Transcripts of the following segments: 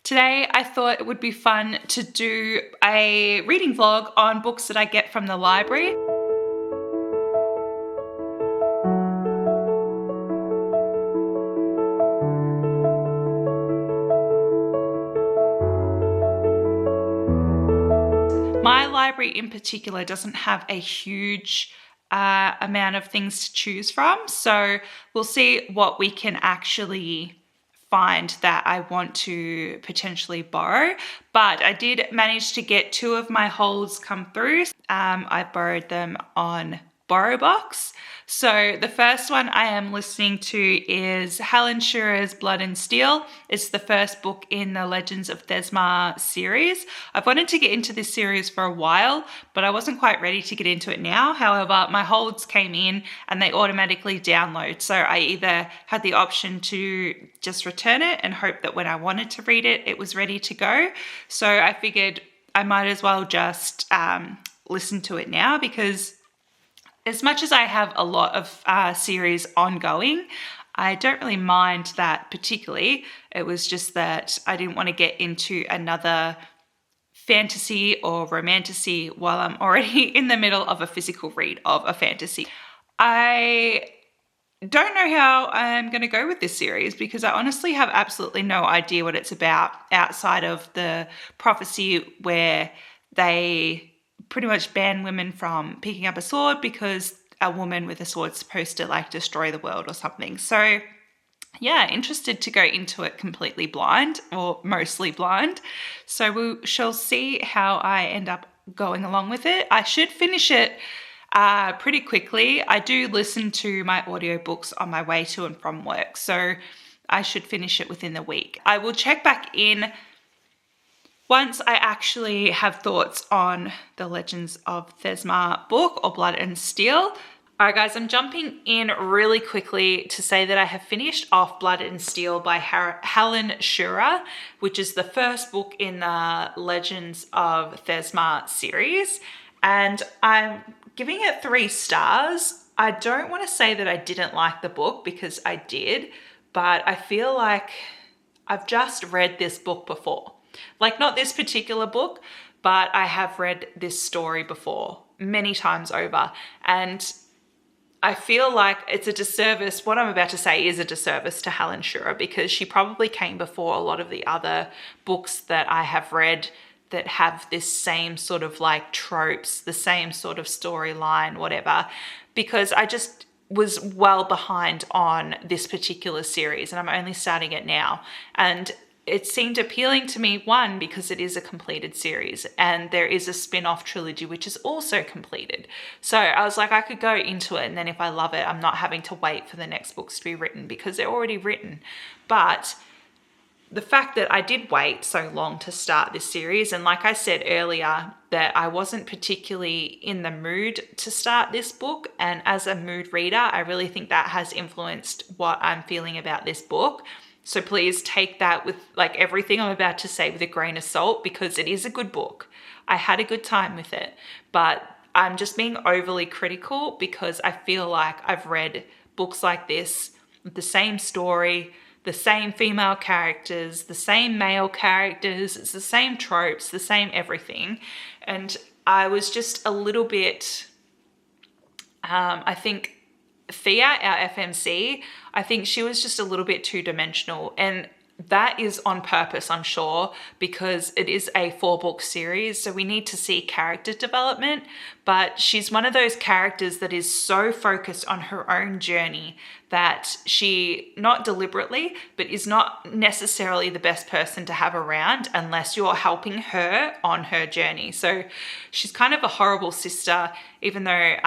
Today, I thought it would be fun to do a reading vlog on books that I get from the library. My library in particular doesn't have a huge amount of things to choose from, so we'll see what we can actually find that I want to potentially borrow. But I did manage to get two of my holds come through. I borrowed them on BorrowBox. So the first one I am listening to is Helen Shearer's Blood and Steel. It's the first book in the Legends of Thesmar series. I've wanted to get into this series for a while, but I wasn't quite ready to get into it now. However, my holds came in and they automatically download. So I either had the option to just return it and hope that when I wanted to read it, it was ready to go. So I figured I might as well just listen to it now, because as much as I have a lot of series ongoing, I don't really mind that particularly. It was just that I didn't want to get into another fantasy or romantasy while I'm already in the middle of a physical read of a fantasy. I don't know how I'm going to go with this series, because I honestly have absolutely no idea what it's about outside of the prophecy where they pretty much ban women from picking up a sword because a woman with a sword is supposed to like destroy the world or something. So yeah, interested to go into it completely blind, or mostly blind. So we shall see how I end up going along with it. I should finish it pretty quickly. I do listen to my audiobooks on my way to and from work, so I should finish it within the week. I will check back in once I actually have thoughts on the Legends of Thesmar book, or Blood and Steel. All right, guys, I'm jumping in really quickly to say that I have finished off Blood and Steel by Helen Shearer, which is the first book in the Legends of Thesmar series. And I'm giving it 3 stars. I don't want to say that I didn't like the book, because I did, but I feel like I've just read this book before. Like, not this particular book, but I have read this story before many times over. And I feel like it's a disservice. What I'm about to say is a disservice to Helen Shearer, because she probably came before a lot of the other books that I have read that have this same sort of like tropes, the same sort of storyline, whatever, because I just was well behind on this particular series and I'm only starting it now. And it seemed appealing to me, one, because it is a completed series and there is a spin-off trilogy which is also completed. So I was like, I could go into it, and then if I love it, I'm not having to wait for the next books to be written because they're already written. But the fact that I did wait so long to start this series, and like I said earlier, that I wasn't particularly in the mood to start this book, and as a mood reader, I really think that has influenced what I'm feeling about this book. So please take that with, like, everything I'm about to say with a grain of salt, because it is a good book. I had a good time with it, but I'm just being overly critical because I feel like I've read books like this with the same story, the same female characters, the same male characters, it's the same tropes, the same everything. And I was just a little bit, I think Thea, our FMC, I think she was just a little bit two-dimensional, and that is on purpose, I'm sure, because it is a 4-book series, so we need to see character development, but she's one of those characters that is so focused on her own journey that she, not deliberately, but is not necessarily the best person to have around unless you're helping her on her journey. So she's kind of a horrible sister, even though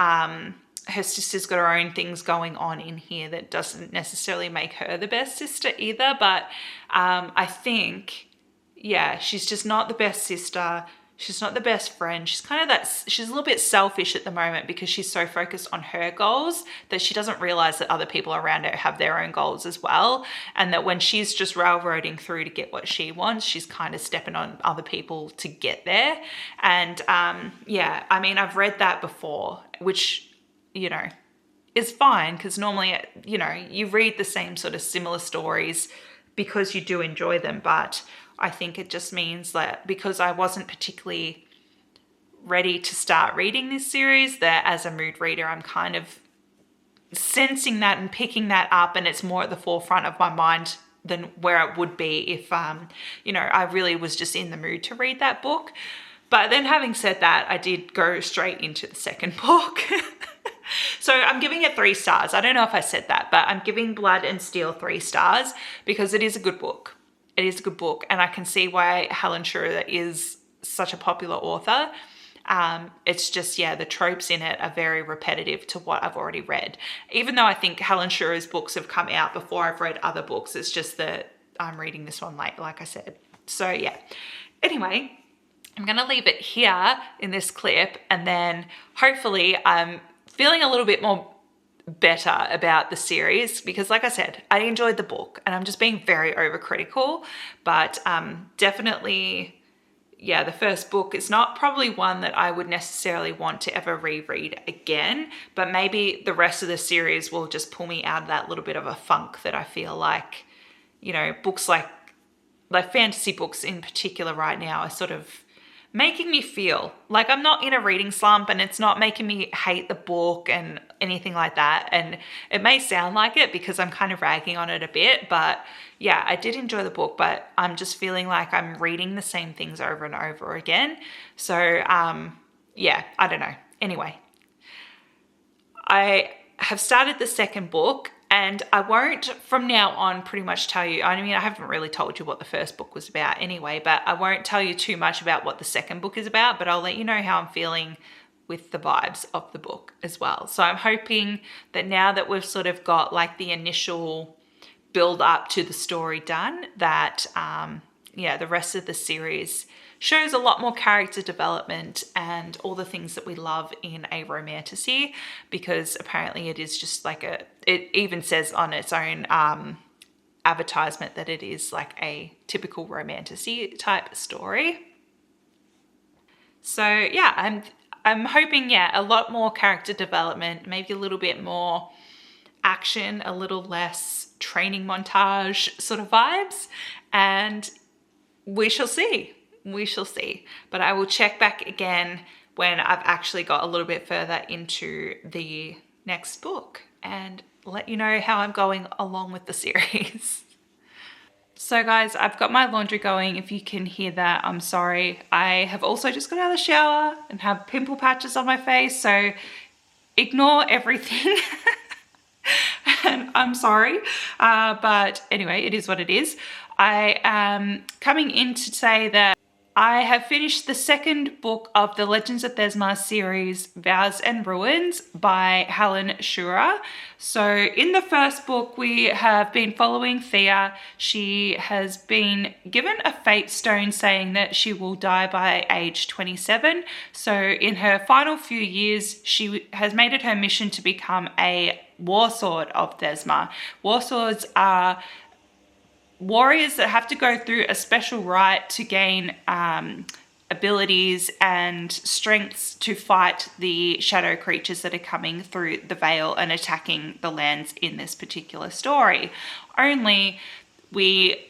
her sister's got her own things going on in here that doesn't necessarily make her the best sister either. But I think, yeah, she's just not the best sister. She's not the best friend. She's kind of that, she's a little bit selfish at the moment because she's so focused on her goals that she doesn't realize that other people around her have their own goals as well. And that when she's just railroading through to get what she wants, she's kind of stepping on other people to get there. And yeah, I mean, I've read that before, which, you know, is fine, because normally, you know, you read the same sort of similar stories because you do enjoy them. But I think it just means that because I wasn't particularly ready to start reading this series, that as a mood reader, I'm kind of sensing that and picking that up, and it's more at the forefront of my mind than where it would be if, I really was just in the mood to read that book. But then having said that, I did go straight into the second book. So I'm giving it 3 stars. I don't know if I said that, but I'm giving Blood and Steel 3 stars because it is a good book. It is a good book, and I can see why Helen Schurer is such a popular author. It's just, the tropes in it are very repetitive to what I've already read. Even though I think Helen Schurer's books have come out before I've read other books, it's just that I'm reading this one late, like I said. So yeah. Anyway, I'm going to leave it here in this clip, and then hopefully I'm feeling a little bit more better about the series because, like I said, I enjoyed the book and I'm just being very overcritical, but definitely, the first book is not probably one that I would necessarily want to ever reread again, but maybe the rest of the series will just pull me out of that little bit of a funk that I feel like, books like fantasy books in particular right now are sort of making me feel like I'm not in a reading slump, and it's not making me hate the book and anything like that. And it may sound like it because I'm kind of ragging on it a bit, but yeah, I did enjoy the book, but I'm just feeling like I'm reading the same things over and over again. So, I don't know. Anyway, I have started the second book, and I won't from now on pretty much tell you, I haven't really told you what the first book was about anyway, but I won't tell you too much about what the second book is about, but I'll let you know how I'm feeling with the vibes of the book as well. So I'm hoping that now that we've sort of got like the initial build up to the story done, that, the rest of the series shows a lot more character development and all the things that we love in a romantasy, because apparently it is just like it even says on its own advertisement that it is like a typical romantasy type story. So yeah, I'm hoping, a lot more character development, maybe a little bit more action, a little less training montage sort of vibes, and we shall see. We shall see. But I will check back again when I've actually got a little bit further into the next book and let you know how I'm going along with the series. So guys, I've got my laundry going. If you can hear that, I'm sorry. I have also just got out of the shower and have pimple patches on my face, so ignore everything. And I'm sorry, but anyway, it is what it is. I am coming in to say that I have finished the second book of the Legends of Thesmar series, Vows and Ruins by Helen Schurer. So in the first book, we have been following Thea. She has been given a fate stone saying that she will die by age 27. So in her final few years, she has made it her mission to become a war sword of Thesmar. War swords are warriors that have to go through a special rite to gain abilities and strengths to fight the shadow creatures that are coming through the Vale and attacking the lands in this particular story. Only we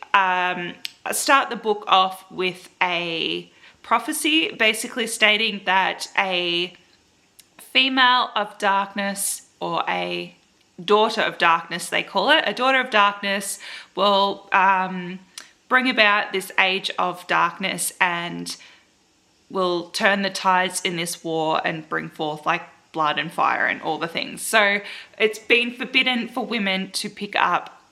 start the book off with a prophecy basically stating that a female of darkness, or a daughter of darkness, they call it. A daughter of darkness will bring about this age of darkness and will turn the tides in this war and bring forth like blood and fire and all the things. So it's been forbidden for women to pick up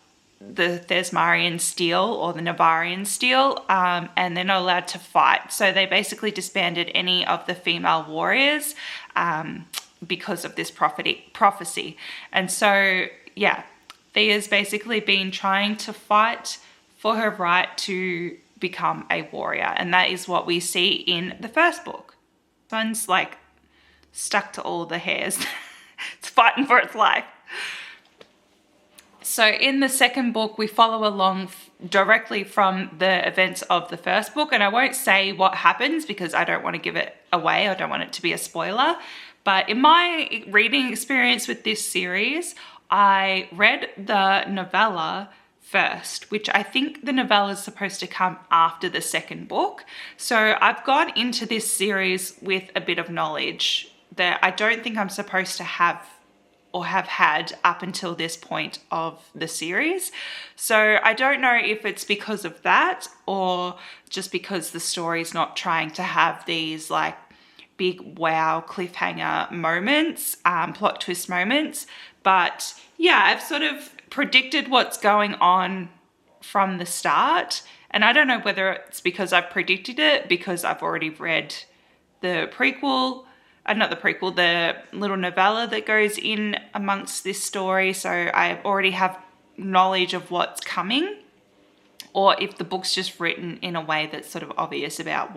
the Thesmarian steel or the Navarian steel, and they're not allowed to fight. So they basically disbanded any of the female warriors because of this prophecy. And so, Thea's basically been trying to fight for her right to become a warrior. And that is what we see in the first book. This one's like stuck to all the hairs. It's fighting for its life. So in the second book, we follow along directly from the events of the first book. And I won't say what happens because I don't want to give it away. I don't want it to be a spoiler. But in my reading experience with this series, I read the novella first, which I think the novella is supposed to come after the second book. So I've gone into this series with a bit of knowledge that I don't think I'm supposed to have or have had up until this point of the series. So I don't know if it's because of that or just because the story's not trying to have these like big wow cliffhanger moments, plot twist moments. But yeah, I've sort of predicted what's going on from the start. And I don't know whether it's because I've predicted it, because I've already read the prequel, not the prequel, the little novella that goes in amongst this story. So I already have knowledge of what's coming, or if the book's just written in a way that's sort of obvious about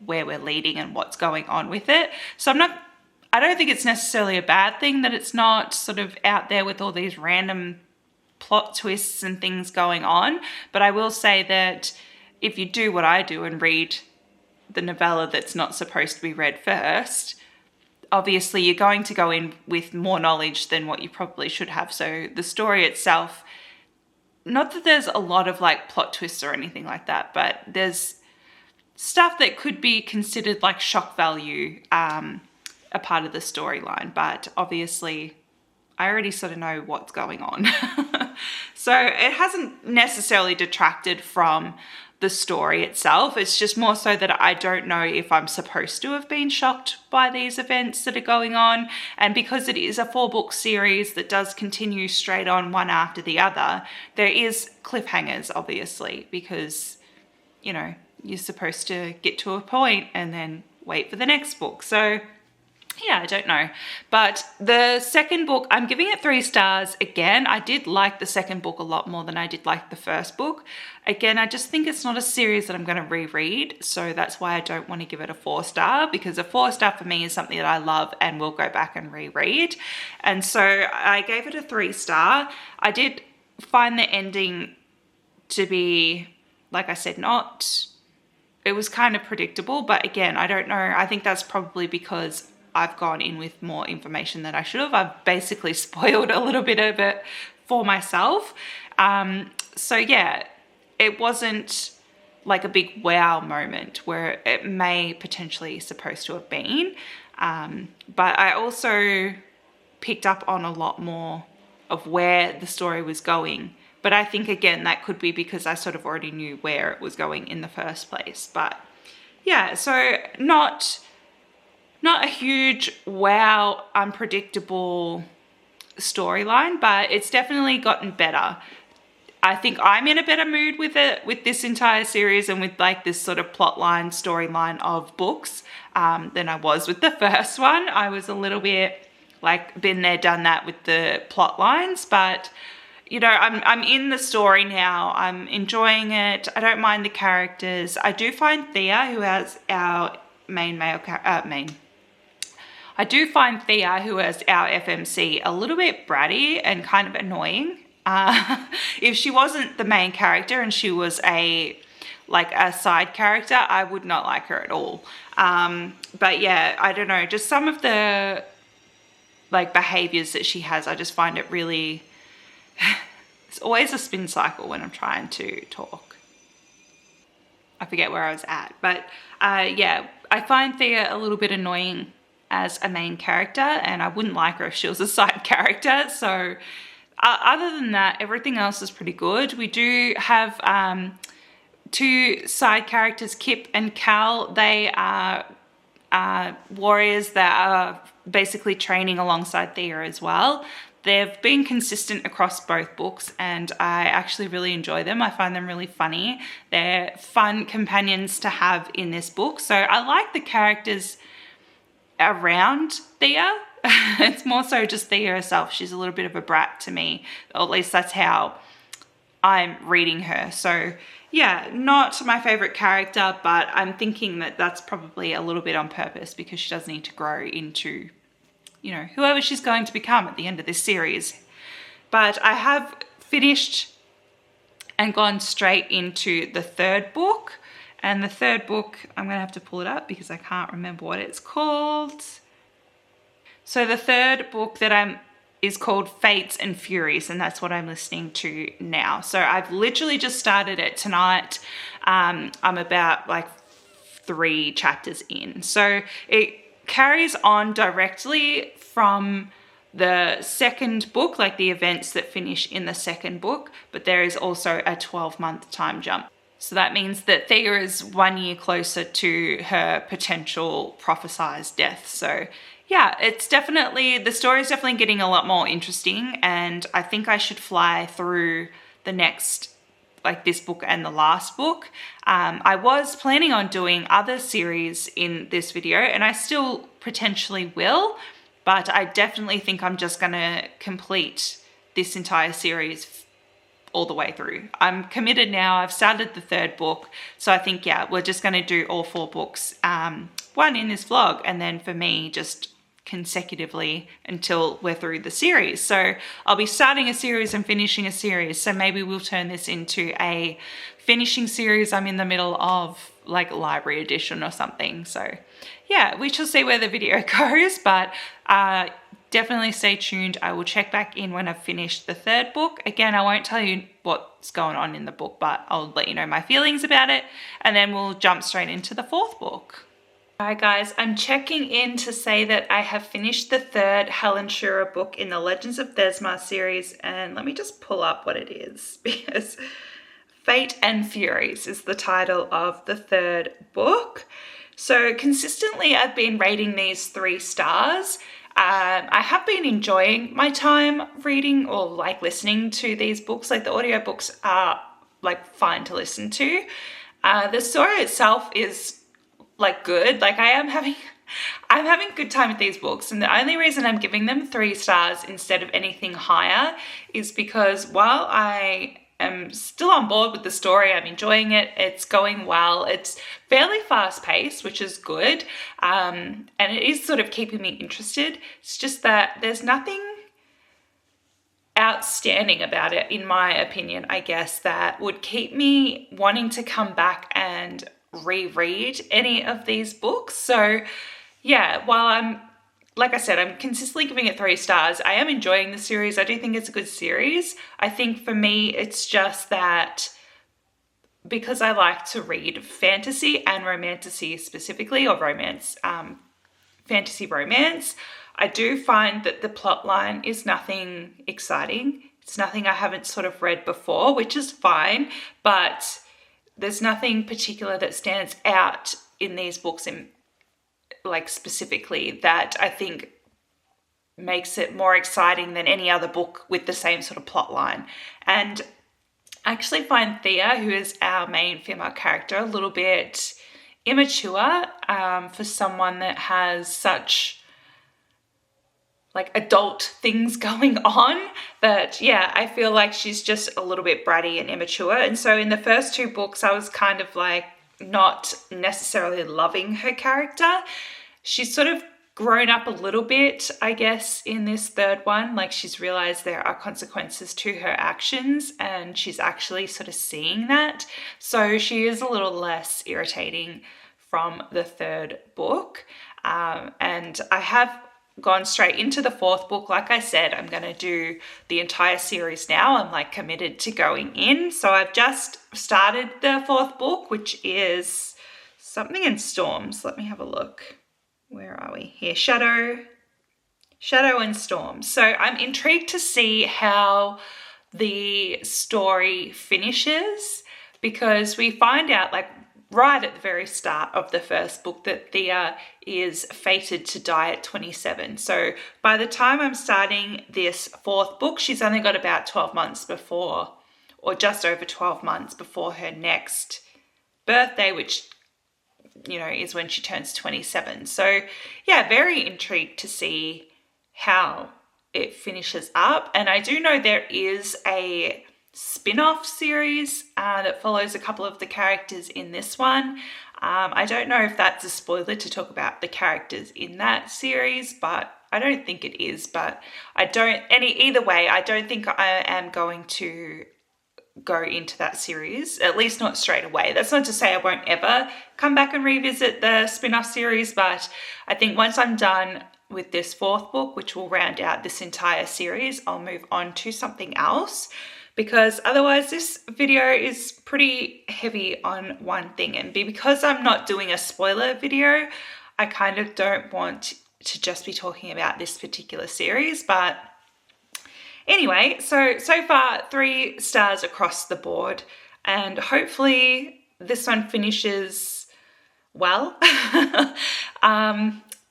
where we're leading and what's going on with it. So I don't think it's necessarily a bad thing that it's not sort of out there with all these random plot twists and things going on. But I will say that if you do what I do and read the novella that's not supposed to be read first, obviously you're going to go in with more knowledge than what you probably should have. So the story itself, not that there's a lot of like plot twists or anything like that, but there's stuff that could be considered like shock value, a part of the storyline. But obviously I already sort of know what's going on. So it hasn't necessarily detracted from the story itself. It's just more so that I don't know if I'm supposed to have been shocked by these events that are going on. And because it is a 4-book series that does continue straight on one after the other, there is cliffhangers, obviously, because, you know, you're supposed to get to a point and then wait for the next book. So yeah, I don't know. But the second book, I'm giving it 3 stars. Again, I did like the second book a lot more than I did like the first book. Again, I just think it's not a series that I'm going to reread. So that's why I don't want to give it a 4-star, because a 4-star for me is something that I love and will go back and reread. And so I gave it a 3-star. I did find the ending to be, like I said, it was kind of predictable. But again, I don't know. I think that's probably because I've gone in with more information than I should have. I've basically spoiled a little bit of it for myself. So yeah, it wasn't like a big wow moment where it may potentially supposed to have been. But I also picked up on a lot more of where the story was going. But I think, again, that could be because I sort of already knew where it was going in the first place. But yeah, so not a huge, wow, unpredictable storyline, but it's definitely gotten better. I think I'm in a better mood with this entire series and with like this sort of plotline, storyline of books than I was with the first one. I was a little bit like been there, done that with the plot lines, but you know, I'm in the story now. I'm enjoying it. I don't mind the characters. I do find Thea, who has our I do find Thea, who is our FMC, a little bit bratty and kind of annoying. If she wasn't the main character and she was a side character, I would not like her at all. But yeah, I don't know, just some of the like behaviors that she has, I just find it really, it's always a spin cycle when I'm trying to talk. I forget where I was at, but yeah, I find Thea a little bit annoying as a main character, and I wouldn't like her if she was a side character. So other than that, everything else is pretty good. We do have 2 side characters, Kip and Cal. They are warriors that are basically training alongside Thea as well. They've been consistent across both books, and I actually really enjoy them. I find them really funny. They're fun companions to have in this book. So I like the characters around Thea. It's more so just Thea herself. She's a little bit of a brat to me, or at least that's how I'm reading her. So yeah, not my favorite character, but I'm thinking that that's probably a little bit on purpose because she does need to grow into, you know, whoever she's going to become at the end of this series. But I have finished and gone straight into the 3rd book. And the 3rd book, I'm going to have to pull it up because I can't remember what it's called. So the 3rd book that I'm is called Fates and Furies, and that's what I'm listening to now. So I've literally just started it tonight. I'm about like 3 chapters in. So it carries on directly from the second book, like the events that finish in the second book, but there is also a 12-month time jump. So that means that Thea is 1 year closer to her potential prophesized death. So yeah, the story is definitely getting a lot more interesting, and I think I should fly through the next, like this book and the last book. I was planning on doing other series in this video, and I still potentially will, but I definitely think I'm just going to complete this entire series all the way through. I'm committed now. I've started the 3rd book. So I think, yeah, we're just going to do all 4 books, one in this vlog, and then for me, just consecutively until we're through the series. So I'll be starting a series and finishing a series. So maybe we'll turn this into a finishing series I'm in the middle of, like library edition or something. So yeah, we shall see where the video goes, but definitely stay tuned. I will check back in when I've finished the 3rd book. Again, I won't tell you what's going on in the book, but I'll let you know my feelings about it, and then we'll jump straight into the 4th book. Alright guys, I'm checking in to say that I have finished the 3rd Helen Shearer book in the Legends of Thesmar series, and let me just pull up what it is, because Fate and Furies is the title of the 3rd book. So consistently I've been rating these 3 stars. I have been enjoying my time reading or like listening to these books. Like the audiobooks are like fine to listen to. The story itself is like good. Like I'm having a good time with these books, and the only reason I'm giving them 3 stars instead of anything higher is because while I am still on board with the story, I'm enjoying it, it's going well, it's fairly fast paced, which is good, and it is sort of keeping me interested. It's just that there's nothing outstanding about it, in my opinion, I guess, that would keep me wanting to come back and reread any of these books. So yeah, while like I said, I'm consistently giving it 3 stars, I am enjoying the series. I do think it's a good series. I think for me, it's just that because I like to read fantasy and romantasy specifically, or romance, fantasy romance, I do find that the plot line is nothing exciting. It's nothing I haven't sort of read before, which is fine, but there's nothing particular that stands out in these books, in like specifically, that I think makes it more exciting than any other book with the same sort of plot line. And I actually find Thea, who is our main female character, a little bit immature for someone that has such like adult things going on. But yeah, I feel like she's just a little bit bratty and immature. And so in the first 2 books, I was kind of like not necessarily loving her character. She's sort of grown up a little bit, I guess, in this 3rd one. Like she's realized there are consequences to her actions, and she's actually sort of seeing that. So she is a little less irritating from the 3rd book. And I have gone straight into the 4th book. Like I said, I'm going to do the entire series now. I'm like committed to going in. So I've just started the 4th book, which is Something in Storms. Let me have a look. Where are we? Here, Shadow and Storms. So I'm intrigued to see how the story finishes, because we find out like right at the very start of the first book that Thea is fated to die at 27. So by the time I'm starting this 4th book, she's only got about 12 months before, or just over 12 months before her next birthday, which, you know, is when she turns 27. So yeah, very intrigued to see how it finishes up. And I do know there is a spin-off series that follows a couple of the characters in this one. I don't know if that's a spoiler to talk about the characters in that series, but I don't think it is. But either way, I don't think I am going to go into that series, at least not straight away. That's not to say I won't ever come back and revisit the spin-off series, but I think once I'm done with this fourth book, which will round out this entire series, I'll move on to something else, because otherwise this video is pretty heavy on one thing. And because I'm not doing a spoiler video, I kind of don't want to just be talking about this particular series. But anyway, so far 3 stars across the board, and hopefully this one finishes well.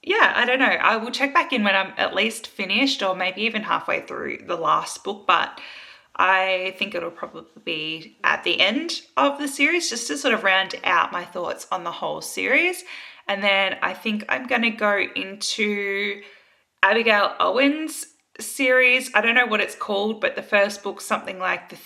Yeah, I don't know. I will check back in when I'm at least finished, or maybe even halfway through the last book, but I think it'll probably be at the end of the series, just to sort of round out my thoughts on the whole series. And then I think I'm going to go into Abigail Owen's series. I don't know what it's called, but the first book's something like The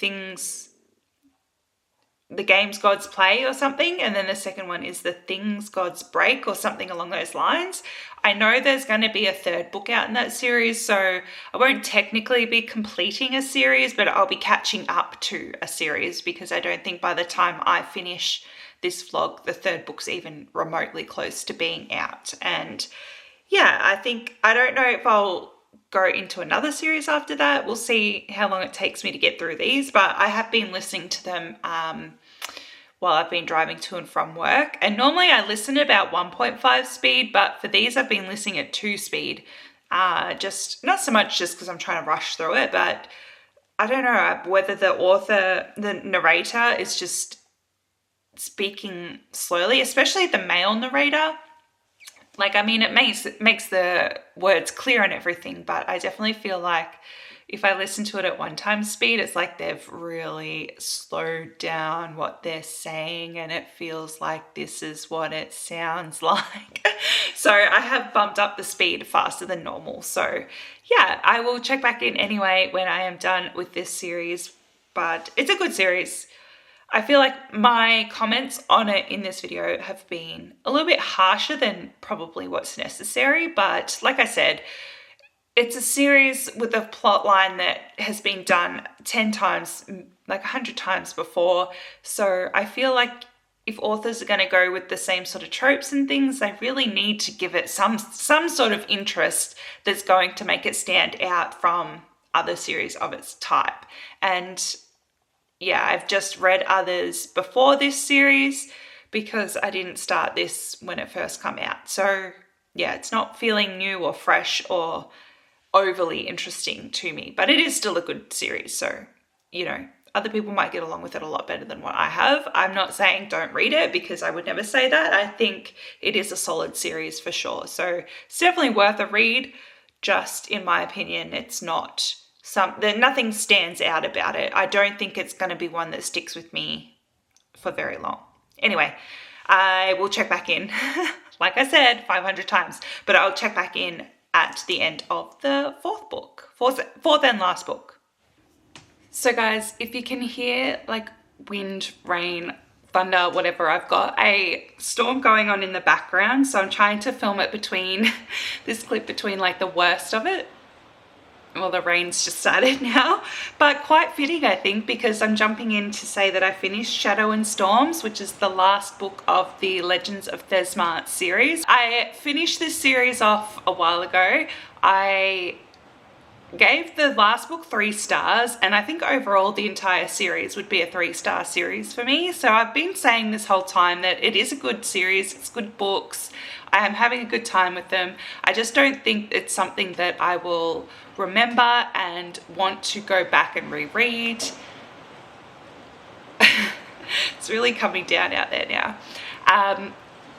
Games Gods Play or something, and then the second one is The Things Gods Break or something along those lines. I know there's going to be a third book out in that series, so I won't technically be completing a series, but I'll be catching up to a series, because I don't think by the time I finish this vlog, the third book's even remotely close to being out. And yeah, I don't know if I'll go into another series after that. We'll see how long it takes me to get through these, but I have been listening to them while I've been driving to and from work. And normally I listen at about 1.5 speed, but for these I've been listening at 2 speed. Just not so much just because I'm trying to rush through it, but I don't know whether the narrator is just speaking slowly, especially the male narrator. Like, I mean, it makes the words clear and everything, but I definitely feel like if I listen to it at 1 times speed, it's like they've really slowed down what they're saying, and it feels like this is what it sounds like. So I have bumped up the speed faster than normal. So yeah, I will check back in anyway when I am done with this series, but it's a good series. I feel like my comments on it in this video have been a little bit harsher than probably what's necessary, but like I said, it's a series with a plot line that has been done 10 times, like 100 times before. So I feel like if authors are going to go with the same sort of tropes and things, they really need to give it some sort of interest that's going to make it stand out from other series of its type. And yeah, I've just read others before this series because I didn't start this when it first came out. So yeah, it's not feeling new or fresh or overly interesting to me, but it is still a good series. So, you know, other people might get along with it a lot better than what I have. I'm not saying don't read it, because I would never say that. I think it is a solid series for sure. So it's definitely worth a read. Just in my opinion, it's not nothing stands out about it. I don't think it's going to be one that sticks with me for very long. Anyway, I will check back in. Like I said, 500 times, but I'll check back in at the end of the fourth and last book. So guys, if you can hear like wind, rain, thunder, whatever, I've got a storm going on in the background. So I'm trying to film it between this clip between like the worst of it. Well, the rain's just started now, but quite fitting, I think, because I'm jumping in to say that I finished Shadow and Storms, which is the last book of the Legends of Thesmar series. I finished this series off a while ago. I gave the last book 3 stars, and I think overall the entire series would be a 3-star series for me. So I've been saying this whole time that it is a good series, it's good books. I am having a good time with them. I just don't think it's something that I will remember and want to go back and reread. It's really coming down out there now.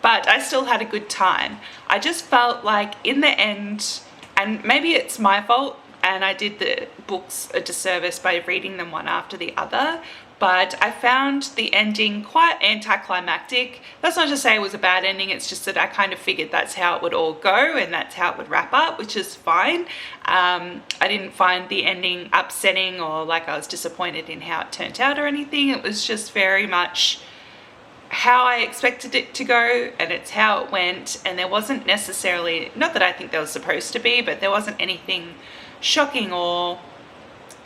But I still had a good time. I just felt like in the end, and maybe it's my fault, and I did the books a disservice by reading them one after the other, but I found the ending quite anticlimactic. That's not to say it was a bad ending, it's just that I kind of figured that's how it would all go and that's how it would wrap up, which is fine. I didn't find the ending upsetting or like I was disappointed in how it turned out or anything. It was just very much how I expected it to go, and it's how it went, and there wasn't necessarily, not that I think there was supposed to be, but there wasn't anything shocking or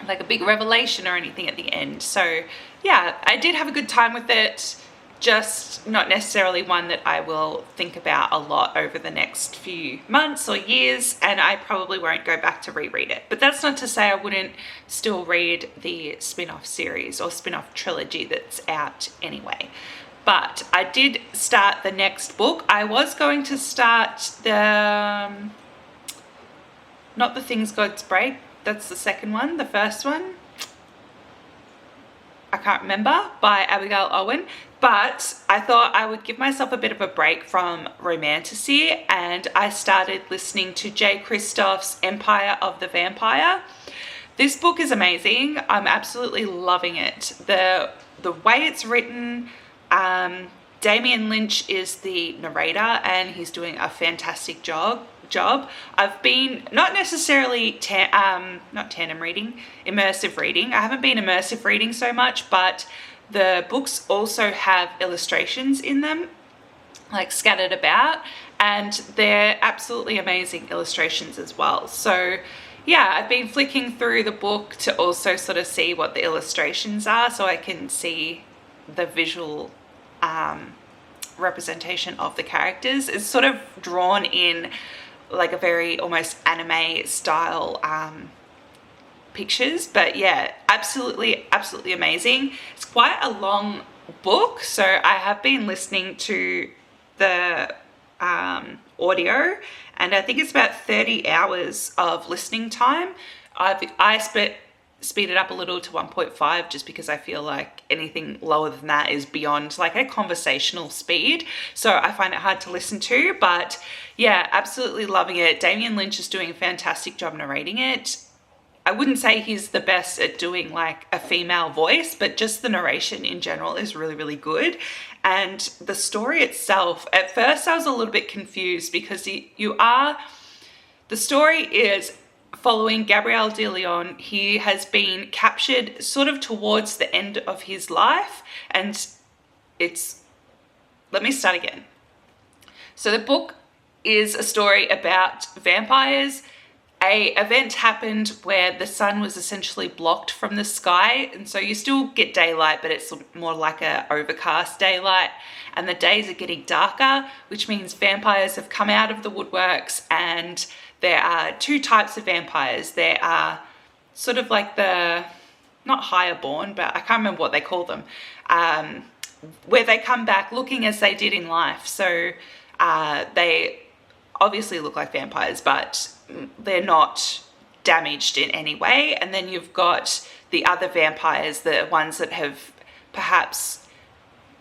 like a big revelation or anything at the end. So yeah, I did have a good time with it. just not necessarily one that I will think about a lot over the next few months or years, and I probably won't go back to reread it. But that's not to say I wouldn't still read the spin-off series or spin-off trilogy that's out anyway. But I did start the next book. I was going to start not The Things Gods Break, that's the second one. The first one, I can't remember, by Abigail Owen. But I thought I would give myself a bit of a break from romantasy, and I started listening to Jay Kristoff's Empire of the Vampire. This book is amazing. I'm absolutely loving it. The way it's written, Damian Lynch is the narrator and he's doing a fantastic job. I've been not necessarily immersive reading. I haven't been immersive reading so much, but the books also have illustrations in them, like scattered about, and they're absolutely amazing illustrations as well. So yeah, I've been flicking through the book to also sort of see what the illustrations are, so I can see the visual representation of the characters. It's sort of drawn in like a very almost anime style pictures, but yeah, absolutely amazing. It's quite a long book, so I have been listening to the audio, and I think it's about 30 hours of listening time. I speed it up a little to 1.5 just because I feel like anything lower than that is beyond like a conversational speed, so I find it hard to listen to. But yeah, absolutely loving it. Damian Lynch is doing a fantastic job narrating it. I wouldn't say he's the best at doing like a female voice, but just the narration in general is really good. And the story itself, at first I was a little bit confused because the story is following Gabriel de Leon. He has been captured sort of towards the end of his life, and let me start again. So the book is a story about vampires. A event happened where the sun was essentially blocked from the sky, and so you still get daylight, but it's more like a overcast daylight, and the days are getting darker, which means vampires have come out of the woodworks. And there are two types of vampires. There are sort of like the, not higher born, but I can't remember what they call them, where they come back looking as they did in life. So they obviously look like vampires, but they're not damaged in any way. And then you've got the other vampires, the ones that have perhaps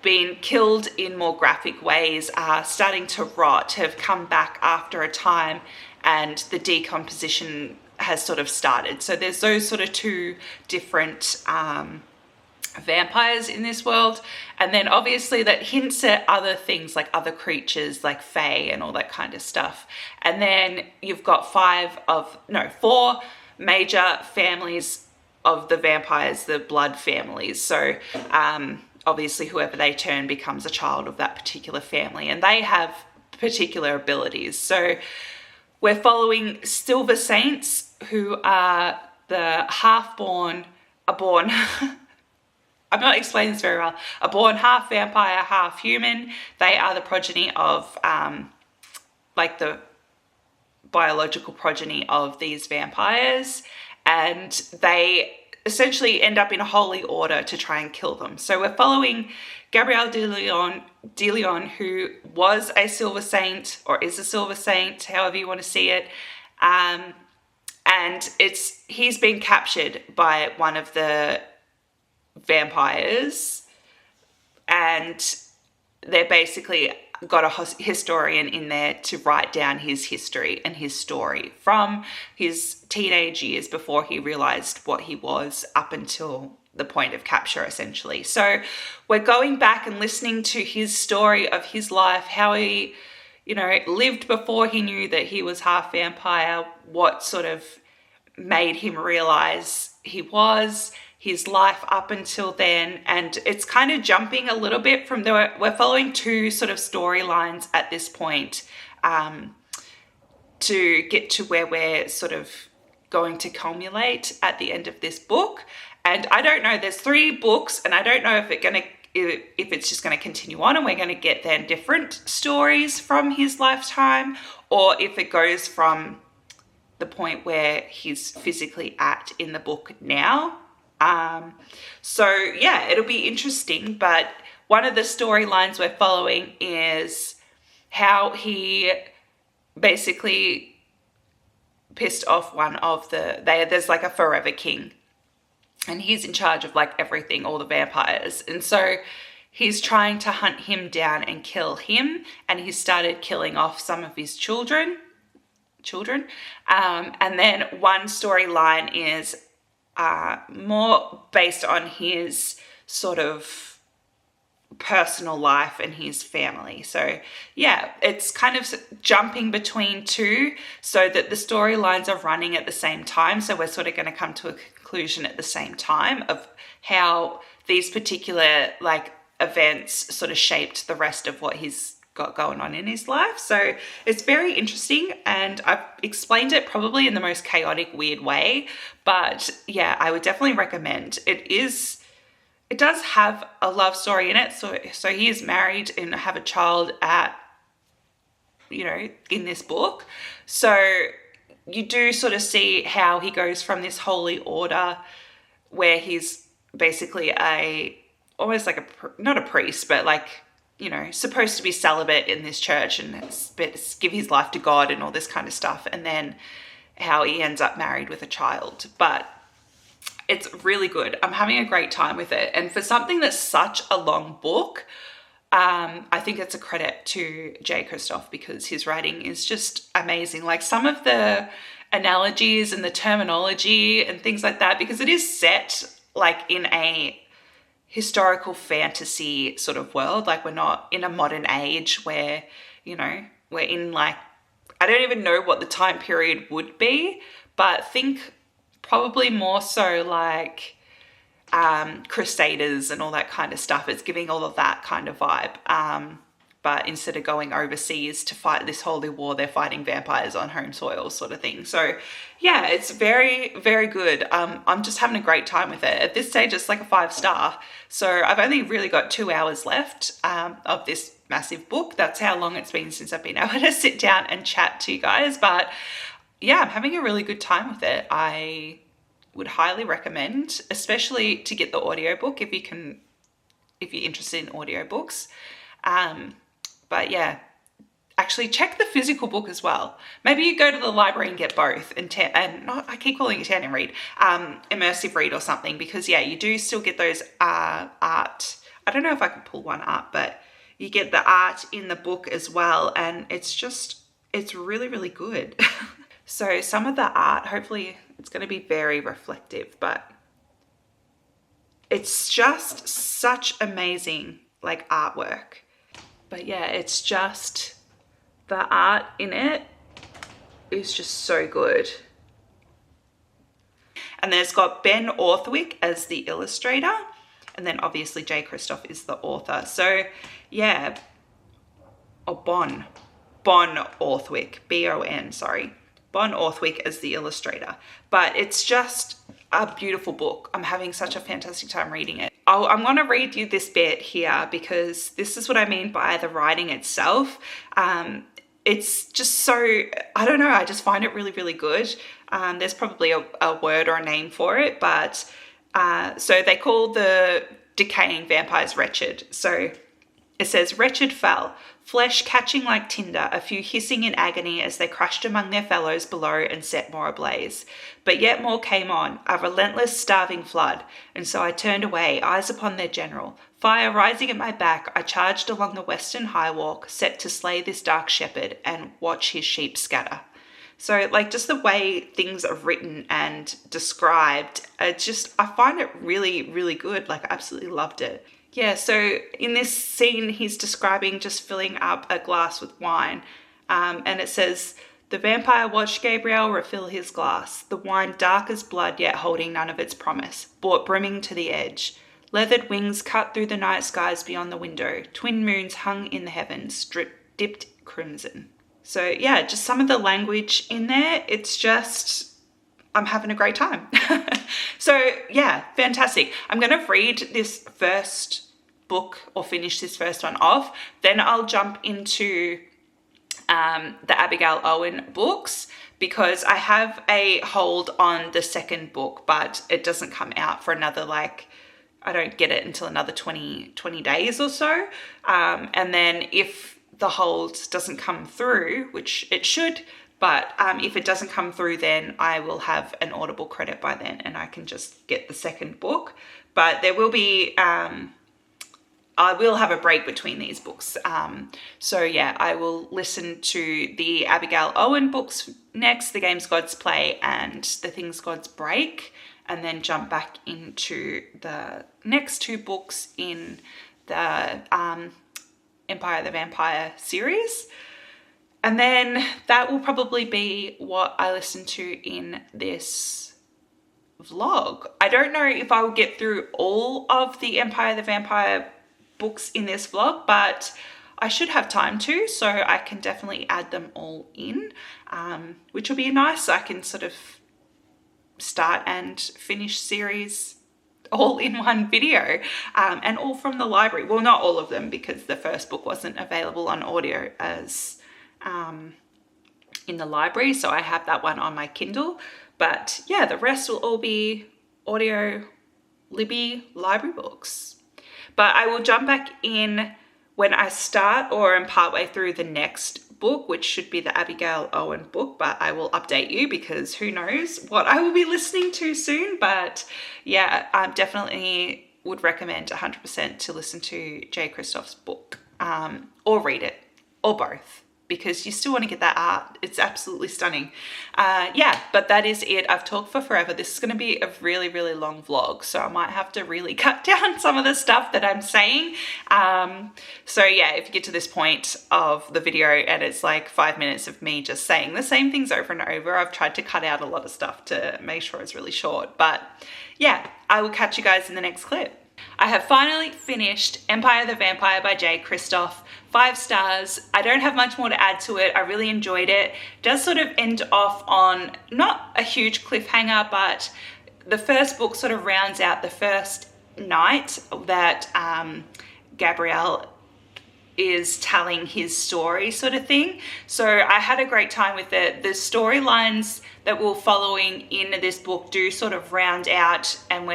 been killed in more graphic ways, are starting to rot, have come back after a time, and the decomposition has sort of started. So there's those sort of two different vampires in this world. And then obviously that hints at other things like other creatures like fae and all that kind of stuff. And then you've got four major families of the vampires, the blood families. So obviously whoever they turn becomes a child of that particular family, and they have particular abilities. So we're following Silver Saints, who are the I'm not explaining this very well, a born half vampire, half human. They are the progeny of, like the biological progeny of these vampires, and they essentially end up in a holy order to try and kill them. So we're following Gabriel de Leon, who was a Silver Saint, or is a Silver Saint, however you want to see it. And he's been captured by one of the vampires, and they're basically got a historian in there to write down his history and his story from his teenage years before he realized what he was up until the point of capture, essentially. So we're going back and listening to his story of his life, how he, lived before he knew that he was half vampire, what sort of made him realize he was, his life up until then. And it's kind of jumping a little bit from we're following two sort of storylines at this point to get to where we're sort of going to culminate at the end of this book. And I don't know, there's 3 books, and I don't know if if it's just going to continue on and we're going to get then different stories from his lifetime, or if it goes from the point where he's physically at in the book now. So yeah, it'll be interesting. But one of the storylines we're following is how he basically pissed off one of there's like a forever king, and he's in charge of like everything, all the vampires. And so he's trying to hunt him down and kill him. And he started killing off some of his children. And then one storyline is more based on his sort of personal life and his family. So yeah, it's kind of jumping between two so that the storylines are running at the same time. So we're sort of going to come to a conclusion at the same time of how these particular like events sort of shaped the rest of what he's got going on in his life. So it's very interesting, and I've explained it probably in the most chaotic, weird way, but yeah, I would definitely recommend. It does have a love story in it. So he is married and have a child in this book. So you do sort of see how he goes from this holy order where he's basically almost like not a priest, but like, supposed to be celibate in this church and give his life to God and all this kind of stuff. And then how he ends up married with a child. But it's really good. I'm having a great time with it. And for something that's such a long book, I think it's a credit to Jay Kristoff because his writing is just amazing. Like some of the analogies and the terminology and things like that, because it is set like in a historical fantasy sort of world. Like we're not in a modern age where, we're in like, I don't even know what the time period would be, but think probably more so like Crusaders and all that kind of stuff. It's giving all of that kind of vibe. But instead of going overseas to fight this holy war, they're fighting vampires on home soil sort of thing. So yeah, it's very, very good. I'm just having a great time with it. At this stage, it's like a 5-star. So I've only really got 2 hours left of this massive book. That's how long it's been since I've been able to sit down and chat to you guys. But yeah, I'm having a really good time with it. I would highly recommend, especially to get the audiobook if you're interested in audiobooks. But yeah, actually check the physical book as well. Maybe you go to the library and get both I keep calling it Tandem Read, Immersive Read or something, because yeah, you do still get those art. I don't know if I can pull one up, but you get the art in the book as well. And it's really, really good. So some of the art, hopefully it's going to be very reflective, but it's just such amazing like artwork. But yeah, it's just the art in it is just so good. And there's got Ben Orthwick as the illustrator, and then obviously Jay Kristoff is the author. So yeah, Bon Orthwick, B-O-N, sorry. Bon Orthwick as the illustrator. But it's just a beautiful book. I'm having such a fantastic time reading it. I'm going to read you this bit here because this is what I mean by the writing itself. It's just so, I don't know, I just find it really, really good. There's probably a word or a name for it, but so they call the decaying vampires wretched. So it says, wretched fell, flesh catching like tinder, a few hissing in agony as they crushed among their fellows below and set more ablaze. But yet more came on, a relentless starving flood, and so I turned away, eyes upon their general. Fire rising at my back, I charged along the western high walk, set to slay this dark shepherd and watch his sheep scatter. So like just the way things are written and described, I find it really, really good. Like I absolutely loved it. Yeah, so in this scene, he's describing just filling up a glass with wine. And it says, the vampire watched Gabriel refill his glass, the wine dark as blood yet holding none of its promise, brought brimming to the edge. Leathered wings cut through the night skies beyond the window. Twin moons hung in the heavens, dipped crimson. So yeah, just some of the language in there, it's just, I'm having a great time. So yeah, fantastic. I'm going to read this first book or finish this first one off, then I'll jump into the Abigail Owen books, because I have a hold on the second book, but it doesn't come out for another, like, I don't get it until another 20 days or so. And then if the hold doesn't come through, which it should, but if it doesn't come through, then I will have an Audible credit by then and I can just get the second book. But there will be, I will have a break between these books. So yeah, I will listen to the Abigail Owen books next, The Games Gods Play and The Things Gods Break, and then jump back into the next two books in the Empire of the Vampire series. And then that will probably be what I listen to in this vlog. I don't know if I will get through all of the Empire of the Vampire books in this vlog, but I should have time to, so I can definitely add them all in, which will be nice. I can sort of start and finish series all in one video, and all from the library. Well, not all of them, because the first book wasn't available on audio as in the library, so I have that one on my Kindle. But yeah, the rest will all be audio Libby library books. But I will jump back in when I start or am partway through the next book, which should be the Abigail Owen book, but I will update you because who knows what I will be listening to soon. But yeah, I definitely would recommend 100% to listen to Jay Kristoff's book, or read it, or both, because you still want to get that art. It's absolutely stunning. Yeah, but that is it. I've talked for forever. This is going to be a really, really long vlog, so I might have to really cut down some of the stuff that I'm saying. So yeah, if you get to this point of the video and it's like 5 minutes of me just saying the same things over and over, I've tried to cut out a lot of stuff to make sure it's really short. But yeah, I will catch you guys in the next clip. I have finally finished Empire of the Vampire by Jay Kristoff. 5 stars. I don't have much more to add to it. I really enjoyed it. It does sort of end off on not a huge cliffhanger, but the first book sort of rounds out the first night that Gabriel is telling his story, sort of thing. So I had a great time with it. The storylines that we're following in this book do sort of round out, and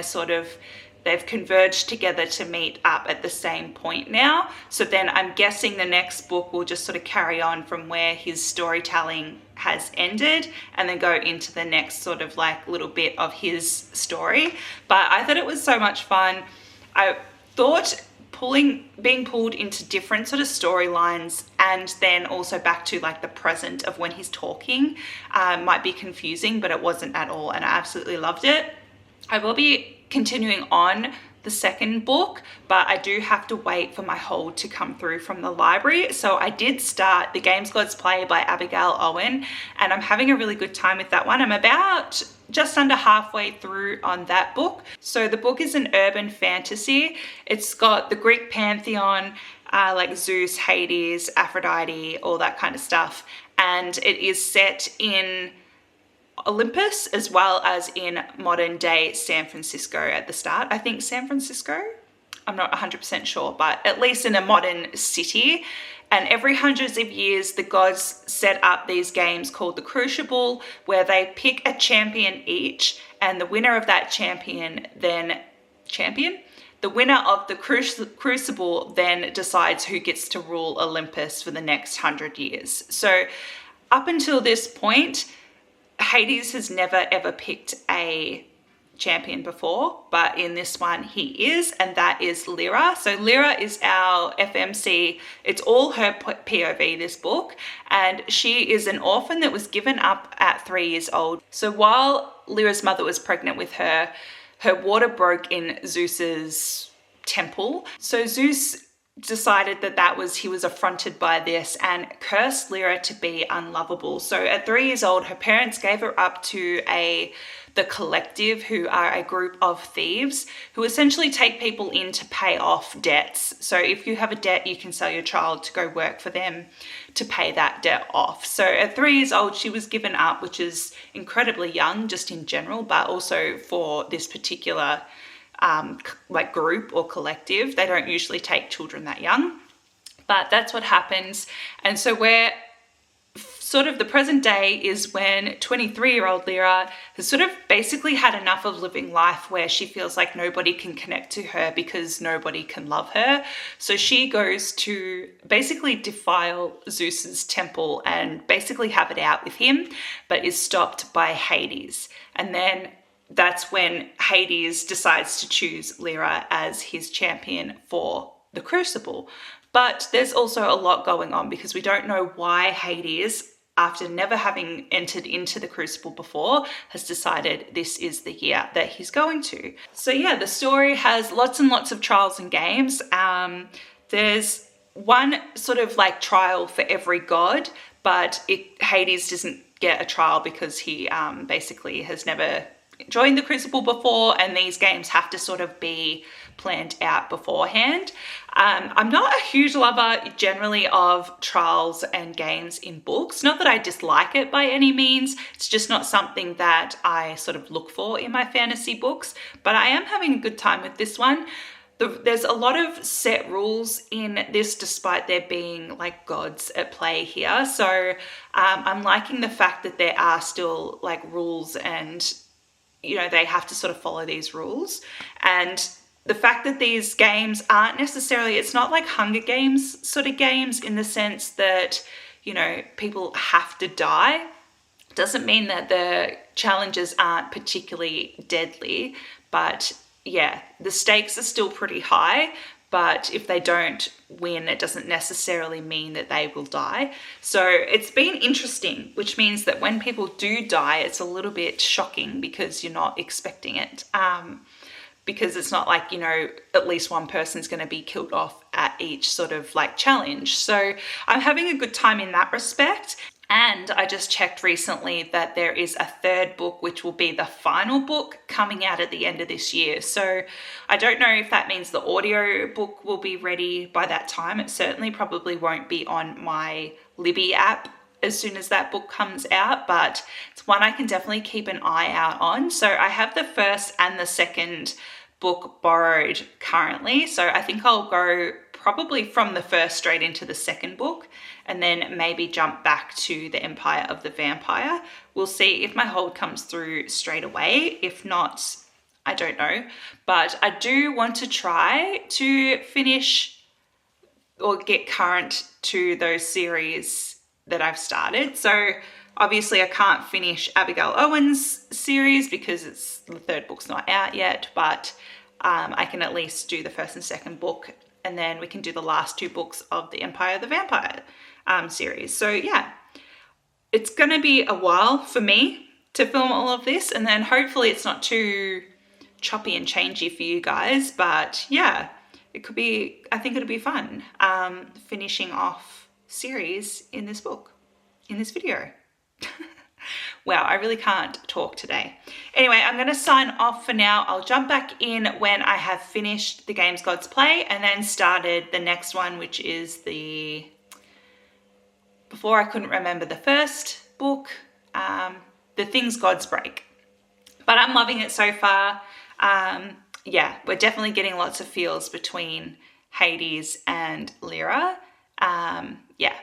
they've converged together to meet up at the same point now. So then I'm guessing the next book will just sort of carry on from where his storytelling has ended and then go into the next sort of like little bit of his story. But I thought it was so much fun. I thought being pulled into different sort of storylines and then also back to like the present of when he's talking might be confusing, but it wasn't at all, and I absolutely loved it. I will be continuing on the second book, but I do have to wait for my hold to come through from the library. So I did start The Games Gods Play by Abigail Owen, and I'm having a really good time with that one. I'm about just under halfway through on that book. So the book is an urban fantasy. It's got the Greek pantheon, like Zeus, Hades, Aphrodite, all that kind of stuff. And it is set in Olympus as well as in modern day San Francisco at the start. I think San Francisco, I'm not 100% sure, but at least in a modern city. And every hundreds of years, the gods set up these games called the Crucible, where they pick a champion each, and the winner of that the winner of the Crucible then decides who gets to rule Olympus for the next 100 years. So up until this point, Hades has never ever picked a champion before, but in this one he is, and that is Lyra. So Lyra is our FMC. It's all her POV, this book, and she is an orphan that was given up at 3 years old. So while Lyra's mother was pregnant with her, her water broke in Zeus's temple. So Zeus decided that he was affronted by this and cursed Lyra to be unlovable. So at 3 years old, her parents gave her up to the Collective, who are a group of thieves who essentially take people in to pay off debts. So if you have a debt, you can sell your child to go work for them to pay that debt off. So at 3 years old, she was given up, which is incredibly young just in general, but also for this particular like group or collective. They don't usually take children that young, but that's what happens. And so we're sort of the present day is when 23-year-old Lyra has sort of basically had enough of living life where she feels like nobody can connect to her because nobody can love her. So she goes to basically defile Zeus's temple and basically have it out with him, but is stopped by Hades. And then that's when Hades decides to choose Lyra as his champion for the Crucible. But there's also a lot going on because we don't know why Hades, after never having entered into the Crucible before, has decided this is the year that he's going to. So yeah, the story has lots and lots of trials and games. There's one sort of like trial for every god, but Hades doesn't get a trial because he basically has never joined the Crucible before, and these games have to sort of be planned out beforehand. I'm not a huge lover generally of trials and games in books. Not that I dislike it by any means. It's just not something that I sort of look for in my fantasy books, but I am having a good time with this one. There's a lot of set rules in this, despite there being like gods at play here. So I'm liking the fact that there are still like rules, and you know, they have to sort of follow these rules. And the fact that these games aren't necessarily, it's not like Hunger Games sort of games in the sense that, you know, people have to die. Doesn't mean that the challenges aren't particularly deadly, but yeah, the stakes are still pretty high. But if they don't win, it doesn't necessarily mean that they will die. So it's been interesting, which means that when people do die, it's a little bit shocking because you're not expecting it. Because it's not like, you know, at least one person's going to be killed off at each sort of like challenge. So I'm having a good time in that respect. And I just checked recently that there is a third book, which will be the final book, coming out at the end of this year. So I don't know if that means the audio book will be ready by that time. It certainly probably won't be on my Libby app as soon as that book comes out, but it's one I can definitely keep an eye out on. So I have the first and the second book borrowed currently. So I think I'll go probably from the first straight into the second book, and then maybe jump back to the Empire of the Vampire. We'll see if my hold comes through straight away. If not, I don't know. But I do want to try to finish or get current to those series that I've started. So obviously I can't finish Abigail Owen's series because the third book's not out yet, but I can at least do the first and second book, and then we can do the last two books of the Empire of the Vampire series. So yeah, it's gonna be a while for me to film all of this, and then hopefully it's not too choppy and changey for you guys, but yeah, it could be, I think it'll be fun finishing off series in this book, in this video. Wow, I really can't talk today. Anyway, I'm going to sign off for now. I'll jump back in when I have finished the Games Gods Play and then started the next one, which is before I couldn't remember the first book, The Things Gods Break. But I'm loving it so far. Yeah, we're definitely getting lots of feels between Hades and Lyra. Yeah.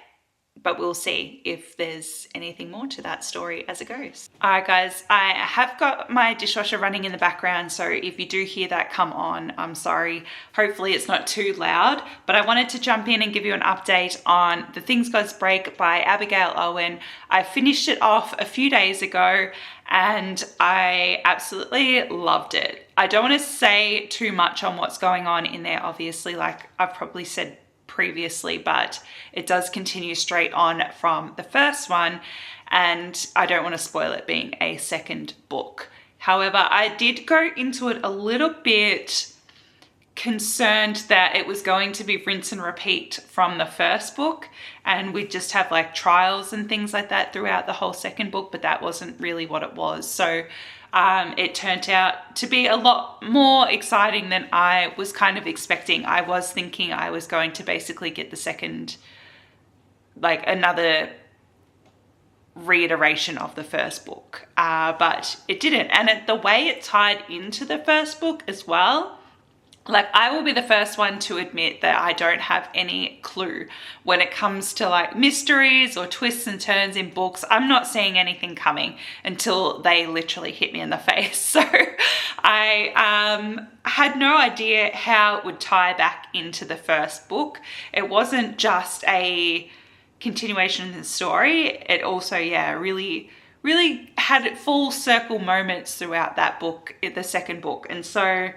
But we'll see if there's anything more to that story as it goes. All right, guys, I have got my dishwasher running in the background, so if you do hear that come on, I'm sorry. Hopefully it's not too loud, but I wanted to jump in and give you an update on The Things Gods Break by Abigail Owen. I finished it off a few days ago and I absolutely loved it. I don't want to say too much on what's going on in there, obviously, like I've probably said previously, but it does continue straight on from the first one, and I don't want to spoil it being a second book. However, I did go into it a little bit concerned that it was going to be rinse and repeat from the first book, and we'd just have like trials and things like that throughout the whole second book, but that wasn't really what it was. So it turned out to be a lot more exciting than I was kind of expecting. I was thinking I was going to basically get the second, like another reiteration of the first book, but it didn't. And the way it tied into the first book as well, like, I will be the first one to admit that I don't have any clue when it comes to like mysteries or twists and turns in books. I'm not seeing anything coming until they literally hit me in the face. So I had no idea how it would tie back into the first book. It wasn't just a continuation of the story. It also, really had full circle moments throughout that book, the second book. And so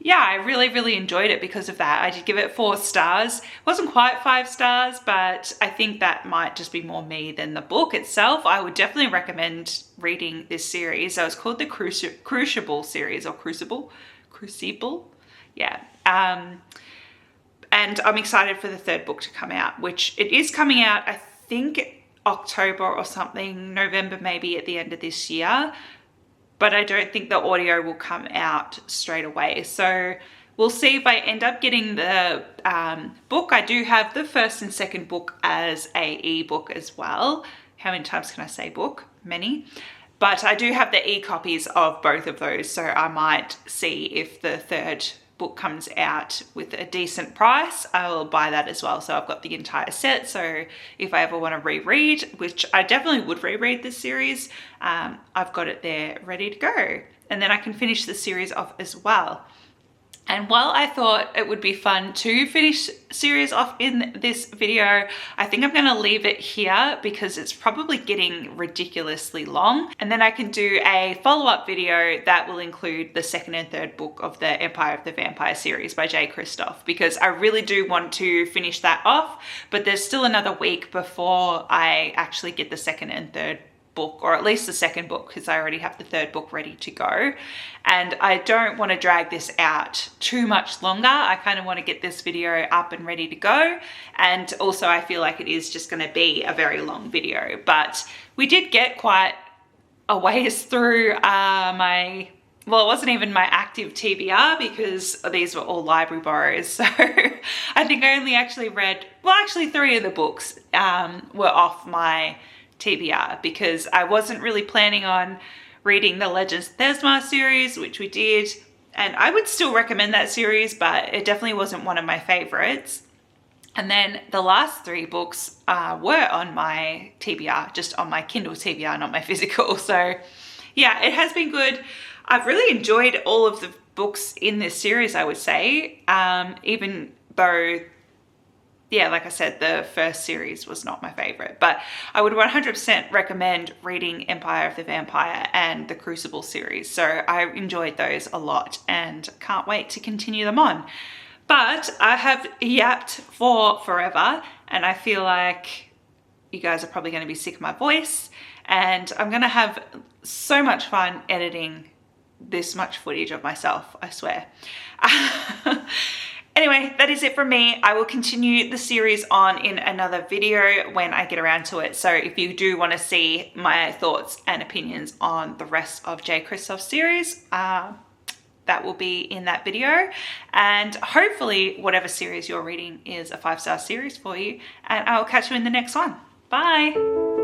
yeah, I really enjoyed it because of that. I did give it 4 stars. It wasn't quite 5 stars, but I think that might just be more me than the book itself. I would definitely recommend reading this series. So it's called the Crucible series, or Crucible. Yeah. And I'm excited for the 3rd book to come out, which it is coming out, I think October or something, November maybe, at the end of this year. But I don't think the audio will come out straight away. So we'll see if I end up getting the book. I do have the 1st and 2nd book as a ebook as well. How many times can I say book? Many. But I do have the e-copies of both of those. So I might see if the 3rd book comes out with a decent price, I will buy that as well. So I've got the entire set. So if I ever want to reread, which I definitely would reread this series, I've got it there ready to go. And then I can finish the series off as well. And while I thought it would be fun to finish series off in this video, I think I'm going to leave it here because it's probably getting ridiculously long. And then I can do a follow-up video that will include the 2nd and 3rd book of the Empire of the Vampire series by Jay Kristoff, because I really do want to finish that off, but there's still another week before I actually get the 2nd and 3rd book, or at least the 2nd book, because I already have the 3rd book ready to go. And I don't want to drag this out too much longer. I kind of want to get this video up and ready to go. And also I feel like it is just going to be a very long video, but we did get quite a ways through well, it wasn't even my active TBR because these were all library borrows. So I think I only actually read, well, actually 3 of the books were off my TBR because I wasn't really planning on reading the Legends of Thesmar series, which we did, and I would still recommend that series, but it definitely wasn't one of my favorites. And then the last 3 books were on my TBR, just on my Kindle TBR, not my physical. So yeah, it has been good. I've really enjoyed all of the books in this series, I would say, even though, yeah, like I said, the first series was not my favorite, but I would 100% recommend reading Empire of the Vampire and the Crucible series. So I enjoyed those a lot and can't wait to continue them on. But I have yapped for forever and I feel like you guys are probably going to be sick of my voice, and I'm going to have so much fun editing this much footage of myself, I swear. Anyway, that is it from me. I will continue the series on in another video when I get around to it. So if you do want to see my thoughts and opinions on the rest of Jay Kristoff's series, that will be in that video. And hopefully whatever series you're reading is a 5-star series for you. And I will catch you in the next one. Bye.